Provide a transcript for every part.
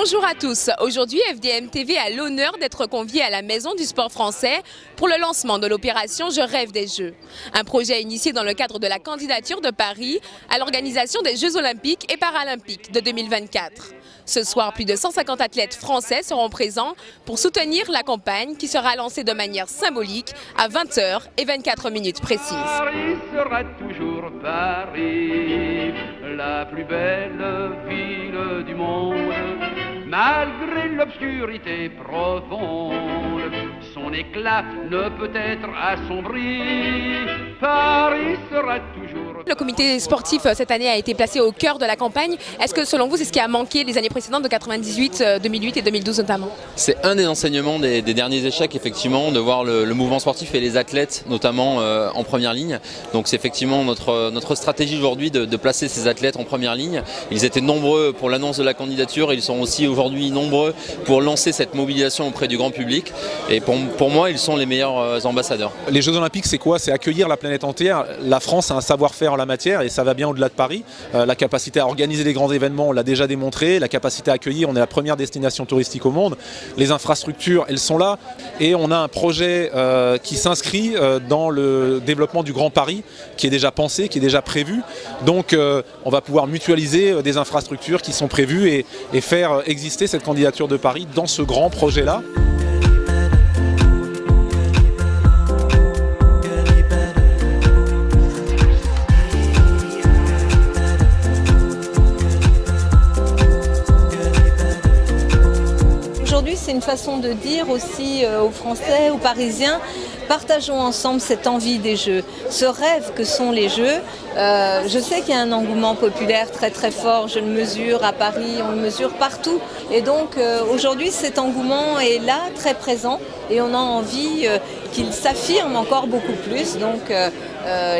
Bonjour à tous. Aujourd'hui, FDM TV a l'honneur d'être convié à la Maison du Sport Français pour le lancement de l'opération Je rêve des Jeux. Un projet initié dans le cadre de la candidature de Paris à l'organisation des Jeux Olympiques et Paralympiques de 2024. Ce soir, plus de 150 athlètes français seront présents pour soutenir la campagne qui sera lancée de manière symbolique à 20h et 24 minutes précises. Paris sera toujours Paris, la plus belle ville du monde. Malgré l'obscurité profonde, son éclat ne peut être assombri. Paris sera toujours... Le comité sportif cette année a été placé au cœur de la campagne. Est-ce que selon vous, c'est ce qui a manqué les années précédentes de 98, 2008 et 2012 notamment? C'est un des enseignements des derniers échecs, effectivement, de voir le mouvement sportif et les athlètes notamment en première ligne. Donc c'est effectivement notre stratégie aujourd'hui de placer ces athlètes en première ligne. Ils étaient nombreux pour l'annonce de la candidature, ils sont aussi aujourd'hui nombreux pour lancer cette mobilisation auprès du grand public. Et pour moi, ils sont les meilleurs ambassadeurs. Les Jeux Olympiques, c'est quoi? C'est accueillir la planète entière. La France a un savoir-faire en la matière et ça va bien au-delà de Paris. La capacité à organiser des grands événements, on l'a déjà démontré. La capacité à accueillir, on est la première destination touristique au monde. Les infrastructures, elles sont là. Et on a un projet qui s'inscrit dans le développement du Grand Paris, qui est déjà pensé, qui est déjà prévu. Donc on va pouvoir mutualiser des infrastructures qui sont prévues et faire exister cette candidature de Paris dans ce grand projet-là. Aujourd'hui, c'est une façon de dire aussi aux Français, aux Parisiens, partageons ensemble cette envie des Jeux, ce rêve que sont les Jeux. Je sais qu'il y a un engouement populaire très très fort, je le mesure à Paris, on le mesure partout. Et donc aujourd'hui, cet engouement est là, très présent, et on a envie qu'il s'affirme encore beaucoup plus. Donc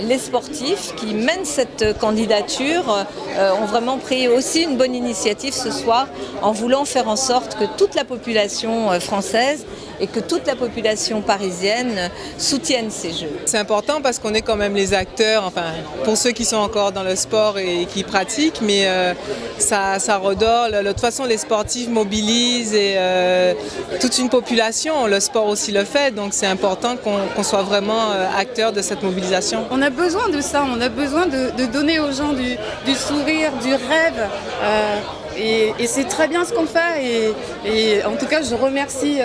les sportifs qui mènent cette candidature ont vraiment pris aussi une bonne initiative ce soir en voulant faire en sorte que toute la population française et que toute la population parisienne soutienne ces Jeux. C'est important parce qu'on est quand même les acteurs, enfin pour ceux qui sont encore dans le sport et qui pratiquent, mais ça redore. De toute façon, les sportifs mobilisent et toute une population, le sport aussi le fait, donc c'est important qu'on soit vraiment acteurs de cette mobilisation. On a besoin de ça, on a besoin de donner aux gens du sourire, du rêve. Et c'est très bien ce qu'on fait et en tout cas je remercie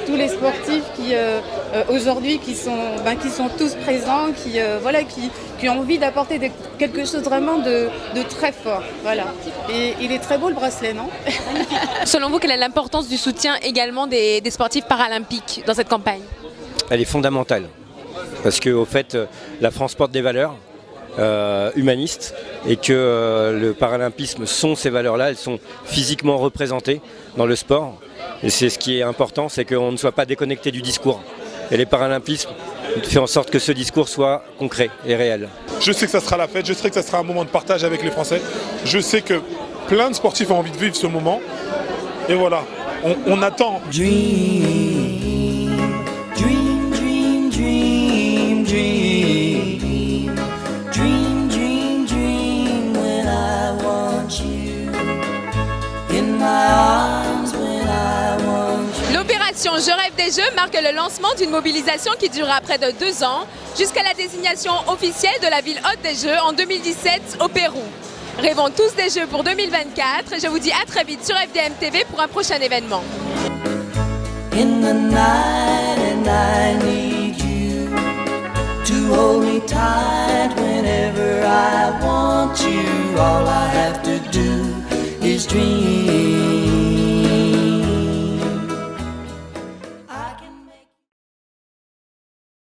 tous les sportifs qui aujourd'hui qui sont tous présents, qui ont envie d'apporter quelque chose vraiment de très fort. Voilà. Et il est très beau le bracelet, non? Selon vous, quelle est l'importance du soutien également des sportifs paralympiques dans cette campagne? Elle est fondamentale parce qu'au fait la France porte des valeurs humanistes et que le paralympisme sont ces valeurs-là, elles sont physiquement représentées dans le sport et c'est ce qui est important, c'est qu'on ne soit pas déconnecté du discours et les paralympismes font en sorte que ce discours soit concret et réel. Je sais que ça sera la fête, je sais que ça sera un moment de partage avec les Français, je sais que plein de sportifs ont envie de vivre ce moment et voilà, on attend. L'opération Je rêve des Jeux marque le lancement d'une mobilisation qui durera près de 2 ans jusqu'à la désignation officielle de la ville hôte des Jeux en 2017 au Pérou. Rêvons tous des Jeux pour 2024 et je vous dis à très vite sur FDM TV pour un prochain événement. In the night and I need you to hold me tight whenever I want you. All I have